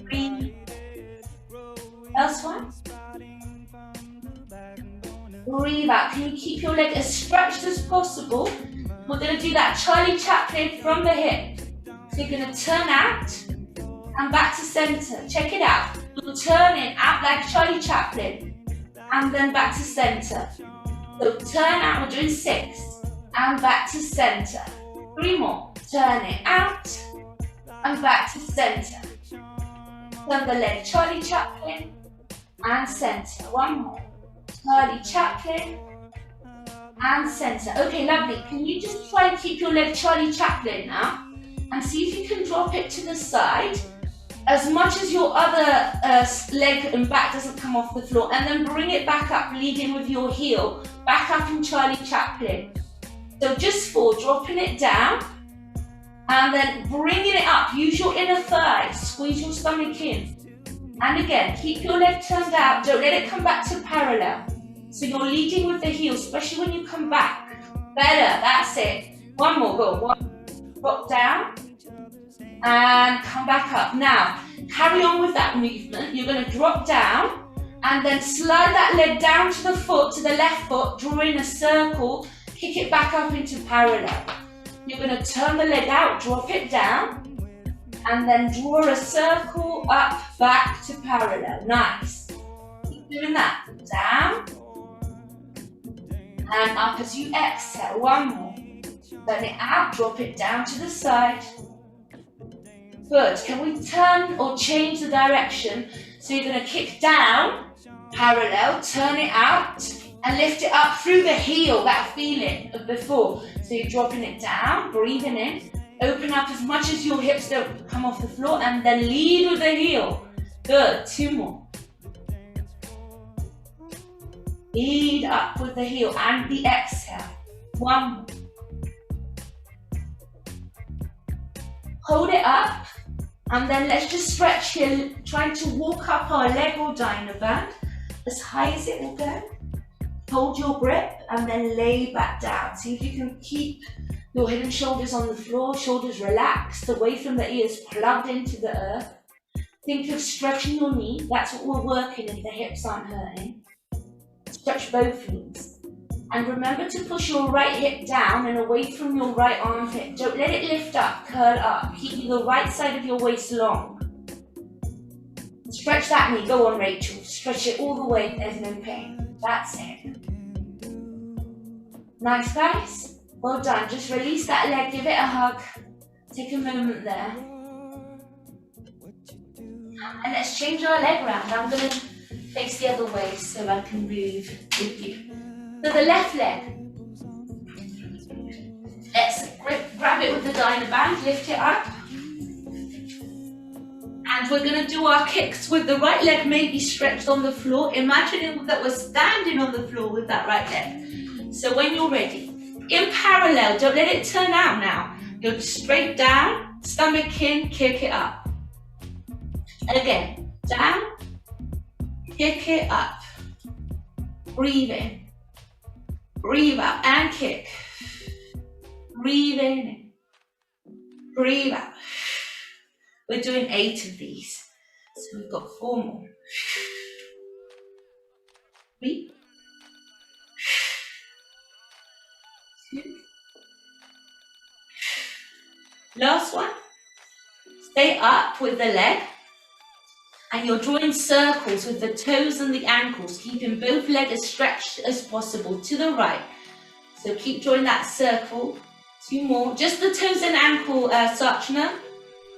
Breathe. Last one. Breathe out. Can you keep your leg as stretched as possible? We're going to do that Charlie Chaplin from the hip. So you're going to turn out and back to center. Check it out. You'll turn in out like Charlie Chaplin and then back to center. So turn out, we're doing 6 and back to center. 3 more. Turn it out and back to center. Turn the leg, Charlie Chaplin, and center. 1 more. Charlie Chaplin, and center. Okay, lovely. Can you just try and keep your leg Charlie Chaplin now? And see if you can drop it to the side as much as your other leg and back doesn't come off the floor, and then bring it back up, leading with your heel, back up in Charlie Chaplin. So just 4, dropping it down, and then bringing it up. Use your inner thighs, squeeze your stomach in. And again, keep your leg turned out, don't let it come back to parallel. So you're leading with the heel, especially when you come back. Better, that's it. One more, go. 1, drop down, and come back up. Now, carry on with that movement. You're going to drop down, and then slide that leg down to the foot, to the left foot, draw in a circle, kick it back up into parallel. You're going to turn the leg out, drop it down, and then draw a circle up, back to parallel. Nice. Keep doing that. Down, and up as you exhale. One more. Turn it out, drop it down to the side. Good. Can we turn or change the direction? So you're going to kick down, parallel, turn it out, and lift it up through the heel, that feeling of before. So you're dropping it down, breathing in, open up as much as your hips don't come off the floor, and then lead with the heel. Good. 2 more. Lead up with the heel and the exhale. 1 more. Hold it up, and then let's just stretch here, trying to walk up our leg or diner band as high as it will go. Hold your grip and then lay back down. See if you can keep your head and shoulders on the floor, shoulders relaxed, away from the ears, plugged into the earth. Think of stretching your knee, that's what we're working if the hips aren't hurting. Stretch both knees. And remember to push your right hip down and away from your right armpit. Don't let it lift up, curl up. Keep the right side of your waist long. Stretch that knee. Go on, Rachel. Stretch it all the way. There's no pain. That's it. Nice, guys. Well done. Just release that leg. Give it a hug. Take a moment there. And let's change our leg around. I'm going to face the other way so I can move with you. So the left leg, let's grab it with the diner band, lift it up. And we're going to do our kicks with the right leg maybe stretched on the floor. Imagining that we're standing on the floor with that right leg. So when you're ready, in parallel, don't let it turn out now. You're straight down, stomach in, kick it up. Again, down, kick it up. Breathe in. Breathe out and kick. Breathe in. Breathe out. We're doing 8 of these. So we've got 4 more. Breathe. 2. Last one. Stay up with the leg. And you're drawing circles with the toes and the ankles, keeping both legs as stretched as possible to the right. So keep drawing that circle. 2 more. Just the toes and ankle, Sachna.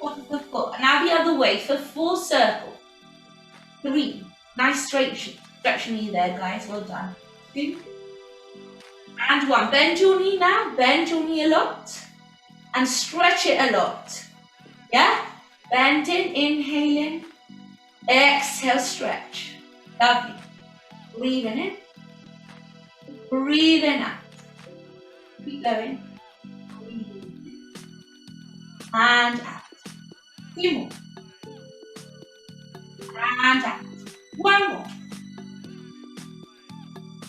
Off the foot. Now the other way for 4 circles. 3. Nice stretch knee there, guys. Well done. 2. And 1. Bend your knee now. Bend your knee a lot. And stretch it a lot. Yeah? Bend in, inhaling. Exhale, stretch. Lovely. Breathing in. Breathing out. Keep going. Breathing in. And out. 2 more. And out. 1 more.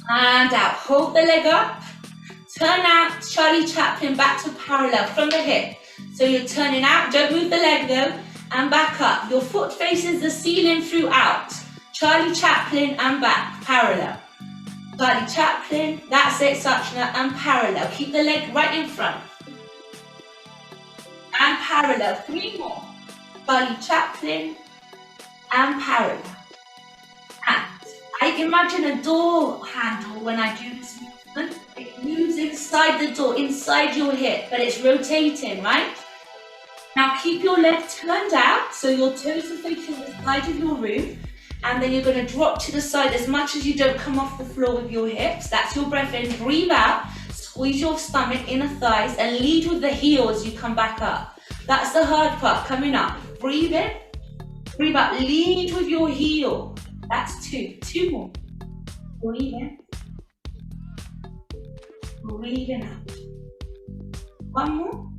And out. Hold the leg up. Turn out, Charlie Chaplin, back to parallel from the hip. So you're turning out. Don't move the leg though. And back up. Your foot faces the ceiling throughout. Charlie Chaplin and back, parallel. Charlie Chaplin, that's it, Sachna, and parallel. Keep the leg right in front. And parallel, 3 more. Charlie Chaplin and parallel. And I imagine a door handle when I do this movement. It moves inside the door, inside your hip, but it's rotating, right? Now keep your leg turned out, so your toes are facing the side of your room, and then you're going to drop to the side as much as you don't come off the floor with your hips. That's your breath in. Breathe out, squeeze your stomach, inner thighs, and lead with the heel as you come back up. That's the hard part, coming up. Breathe in, Breathe out, lead with your heel. That's 2. 2 more. Breathe in. Breathe in out. 1 more.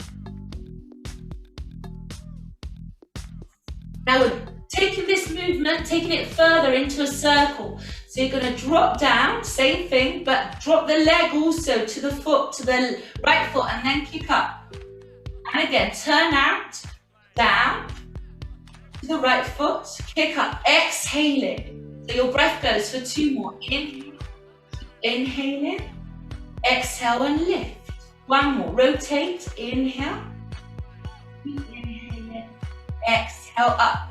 Now we're taking this movement, taking it further into a circle. So you're going to drop down, same thing, but drop the leg also to the foot, to the right foot, and then kick up. And again, turn out, down, to the right foot, kick up, exhaling. So your breath goes for 2 more. Inhale, inhaling, exhale and lift. 1 more, rotate, inhale, inhaling, exhale up.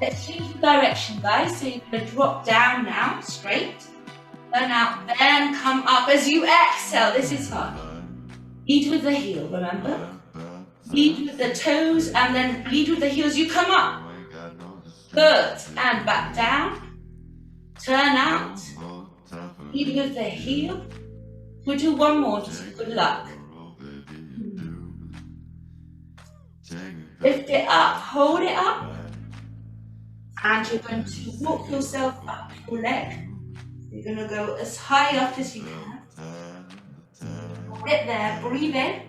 Let's change the direction, guys. So you're going to drop down now, straight, turn out, then come up as you exhale. This is hard. Lead with the heel, remember? Lead with the toes and then lead with the heels. You come up. Good. And back down. Turn out. Lead with the heel. We'll do 1 more, just for good luck. Lift it up, hold it up. And you're going to walk yourself up your leg. You're going to go as high up as you can. Get there, breathe in.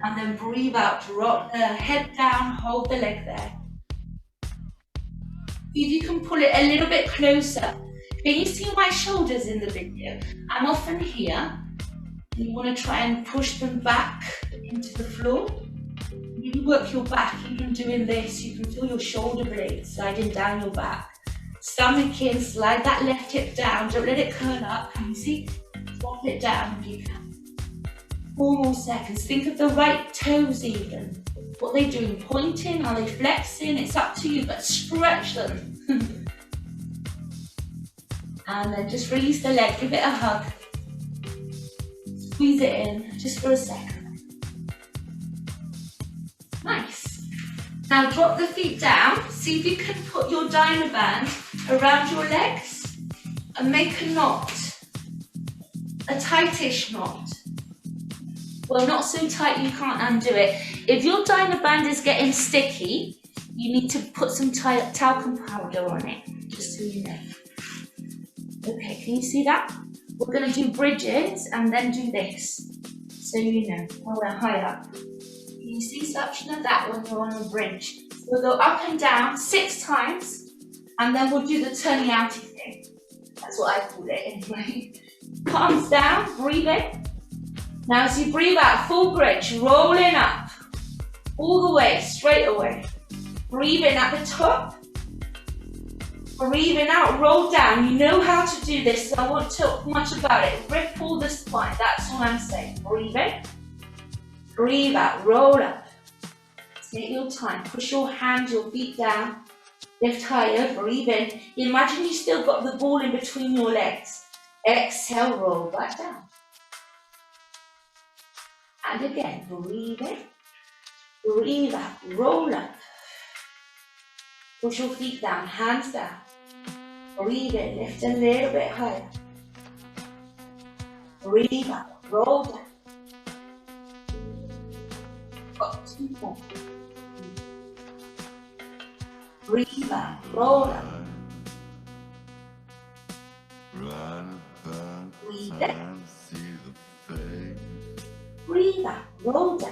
And then breathe out, drop the head down, hold the leg there. If you can pull it a little bit closer. Can you see my shoulders in the video? I'm often here. You want to try and push them back into the floor. You can work your back, even doing this. You can feel your shoulder blades sliding down your back. Stomach in, slide that left hip down. Don't let it curl up. Can you see? Drop it down if you can. 4 more seconds. Think of the right toes even. What they're doing, pointing, are they flexing? It's up to you, but stretch them. And then just release the leg, give it a hug. Squeeze it in, just for a second. Nice. Now drop the feet down. See if you can put your dyno band around your legs and make a knot. A tightish knot. Well, not so tight you can't undo it. If your dyno band is getting sticky, you need to put some talcum powder on it, just so you know. Okay, can you see that? We're going to do bridges and then do this, so you know, while we're high up. Can you see Sapshana? That when you're on a bridge. So we'll go up and down 6 times, and then we'll do the turning outy thing. That's what I call it anyway. Palms down, breathe in. Now as you breathe out, full bridge, rolling up, all the way, straight away. Breathe in at the top. Breathing out, roll down. You know how to do this, so I won't talk much about it. Ripple the spine, that's all I'm saying. Breathe in. Breathe out, roll up. Take your time. Push your hands, your feet down. Lift higher, breathe in. Imagine you still got the ball in between your legs. Exhale, roll back down. And again, breathe in. Breathe out, roll up. Push your feet down, hands down. Breathe in, lift a little bit higher. Breathe out, roll down. Got 2 more. Breathe out, roll up. Breathe in. Breathe out, roll down.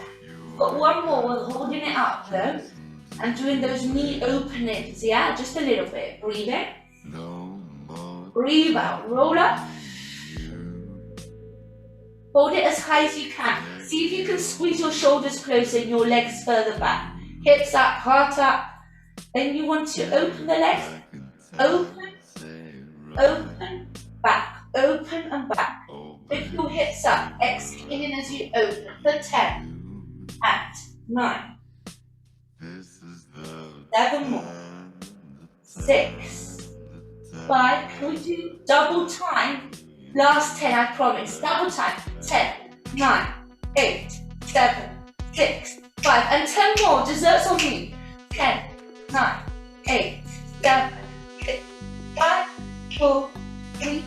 Got 1 more, we're holding it up though. And doing those knee openings, yeah? Just a little bit. Breathe in. Breathe out, roll up. Hold it as high as you can. See if you can squeeze your shoulders closer and your legs further back. Hips up, heart up. Then you want to open the legs. Open, open, back. Open and back. Lift your hips up. Exhaling as you open. For 10, 8, 9. 7 more. 6, 5. Can we do double time? Last 10, I promise. Double time. 10, 9, 8, 7, 6, 5. And 10 more. Desserts on you. 10, 9, 8, 7, 6, 5, 4, 3,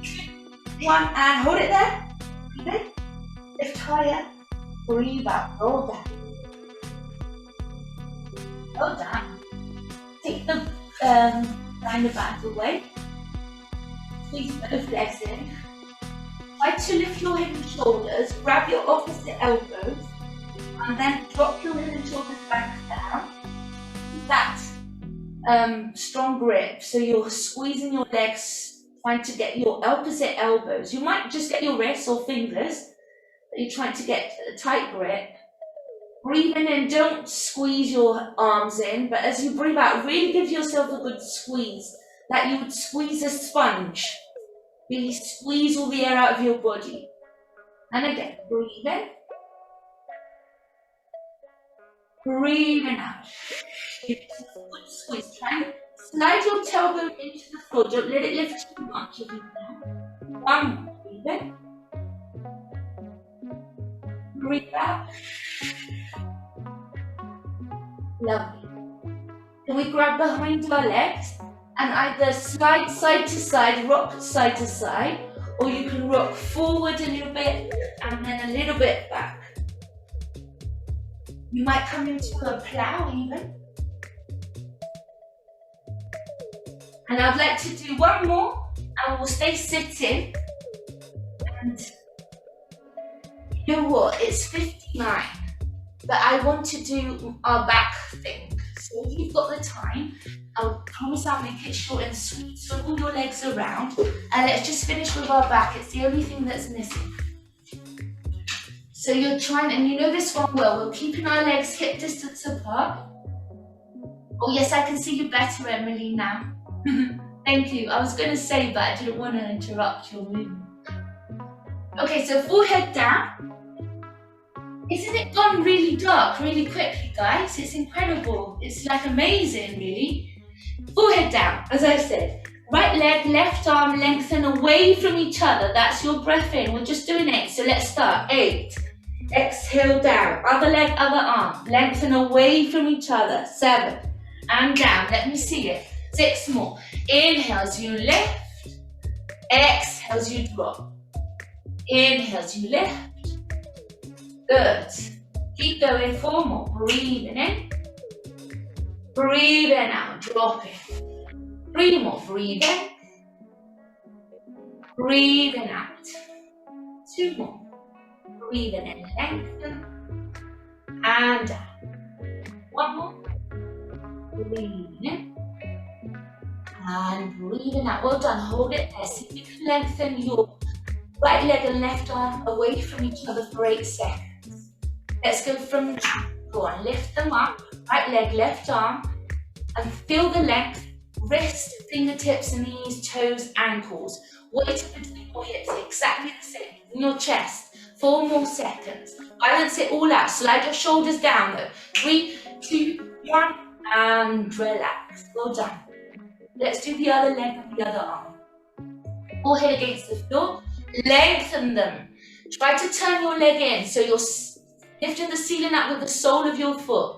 2, 1. And hold it there. Breathe in. Lift higher. Breathe out. Roll down. Well done. take the binder band away. Squeeze both legs in. Try to lift your head and shoulders, grab your opposite elbows, and then drop your head and shoulders back down. Keep that strong grip, so you're squeezing your legs, trying to get your opposite elbows. You might just get your wrists or fingers, but you're trying to get a tight grip. Breathing in, don't squeeze your arms in, but as you breathe out, really give yourself a good squeeze, like you would squeeze a sponge. Really squeeze all the air out of your body. And again, breathe in. Breathing out. Give yourself a good squeeze. Try and slide your tailbone into the floor. Don't let it lift too much if you can. One more. Breathe in. Breathe out. Lovely. Can we grab behind our legs and either slide side to side, rock side to side, or you can rock forward a little bit and then a little bit back. You might come into a plow even. And I'd like to do one more and we'll stay sitting. And you know what, it's 59, but I want to do our back thing. So if you've got the time, I promise I'll make it short and sweet. Swivel your legs around and let's just finish with our back. It's the only thing that's missing. So you're trying, and you know this one well, we're keeping our legs hip distance apart. Oh yes, I can see you better, Emily, now. Thank you. I was going to say, but I didn't want to interrupt your movement. Okay, so forehead down. Isn't it gone really dark really quickly, guys? It's incredible. It's like amazing, really. Forehead down, as I said. Right leg, left arm, lengthen away from each other. That's your breath in. We're just doing 8, so let's start. 8. Exhale down. Other leg, other arm. Lengthen away from each other. 7. And down. Let me see it. 6 more. Inhale as you lift. Exhale as you drop. Inhale as you lift. Good. Keep going. 4 more. Breathing in. Breathing out. Dropping. 3 more. Breathe in. Breathing out. 2 more. Breathing in. Lengthen. And down. 1 more. Breathing in. And breathing out. Well done. Hold it there. See if you can lengthen your right leg and left arm away from each other for 8 seconds. Let's go from now. Go on. Lift them up. Right leg, left arm. And feel the length. Wrist, fingertips, knees, toes, ankles. Weight up between your hips. Exactly the same. In your chest. 4 more seconds. Balance it all out. Slide your shoulders down though. 3, 2, 1. And relax. Well done. Let's do the other leg and the other arm. Forehead against the floor. Lengthen them. Try to turn your leg in so you're lifting the ceiling up with the sole of your foot.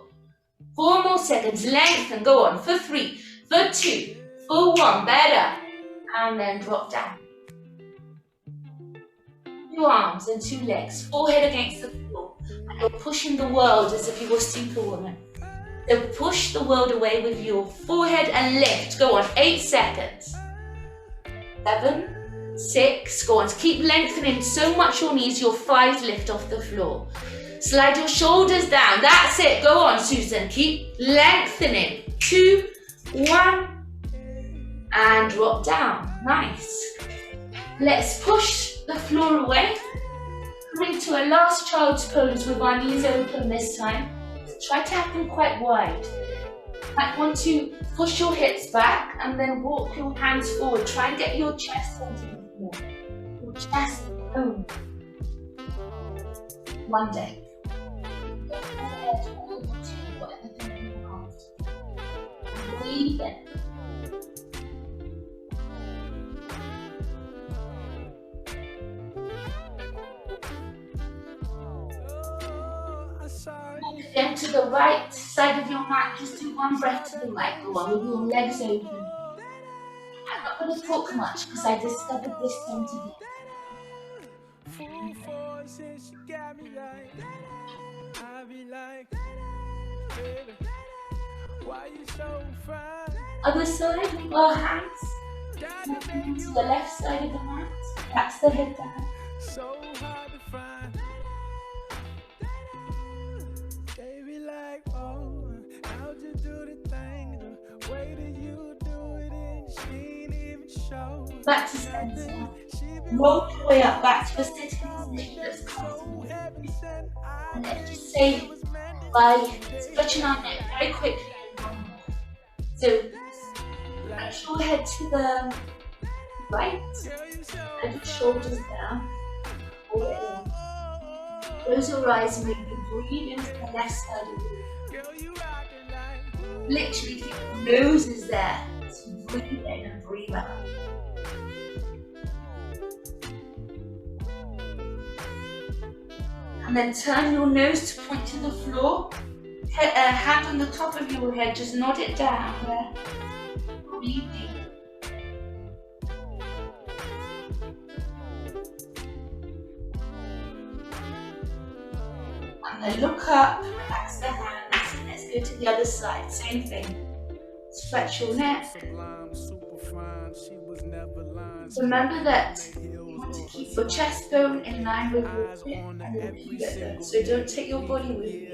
4 more seconds. Lengthen. Go on. For 3, for 2, for 1. Better. And then drop down. 2 arms and 2 legs. Forehead against the floor. And you're pushing the world as if you were Superwoman. So push the world away with your forehead and lift. Go on. 8 seconds. 7, 6. Go on. Keep lengthening so much your knees, your thighs lift off the floor. Slide your shoulders down. That's it. Go on, Susan. Keep lengthening. 2, 1. And drop down. Nice. Let's push the floor away. Coming to a last child's pose with our knees open this time. Try to have them quite wide. You might want to push your hips back and then walk your hands forward. Try and get your chest onto the floor. Your chest home. One day. Breathe in. Then to the right side of your mat, just do 1 breath to the right. Go on with your legs open. I'm not going to talk much because I discovered this time today. Other side, with our hands moving to the left side of the mat. Relax the head down. Back to center. Roll your way up back to a sitting position that's comfortable. And let's just say by stretching our neck very quickly. So stretch your head to the right and your shoulders down. Hold it in. Close your eyes and maybe breathe into the left side of the room. Literally keep your nose is there. So breathe in and breathe out. And then turn your nose to point to the floor. Hand on the top of your head, just nod it down there. Breathe deep. And then look up, relax the hands. Let's go to the other side, same thing. Stretch your neck. Remember that you want to keep your chest bone in line with your hip and your pelvis. So don't take your body with you.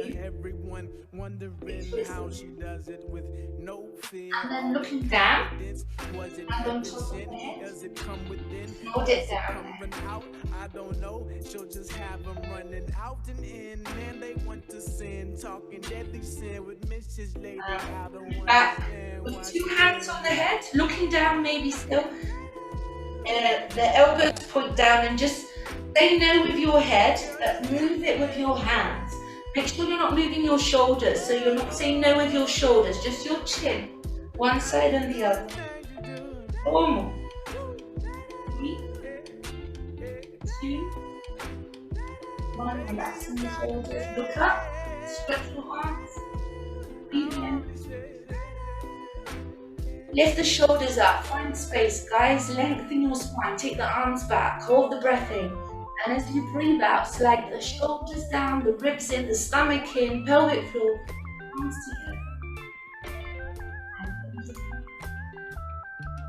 And then looking down, and on top of the head, hold it down there. Back with two hands on the head, looking down maybe still. The elbows point down and just say no with your head, but move it with your hands. Make sure you're not moving your shoulders, so you're not saying no with your shoulders, just your chin, one side and the other. 4 more. 3, 2, 1. Relaxing the shoulders. Look up, stretch your arms, breathe in. Lift the shoulders up, find space. Guys, lengthen your spine, take the arms back, hold the breath in. And as you breathe out, slide the shoulders down, the ribs in, the stomach in, pelvic floor, arms together. And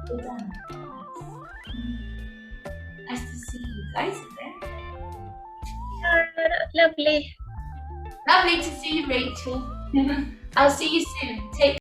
well done. Nice to see you guys again. Lovely. Lovely to see you, Rachel. I'll see you soon. Take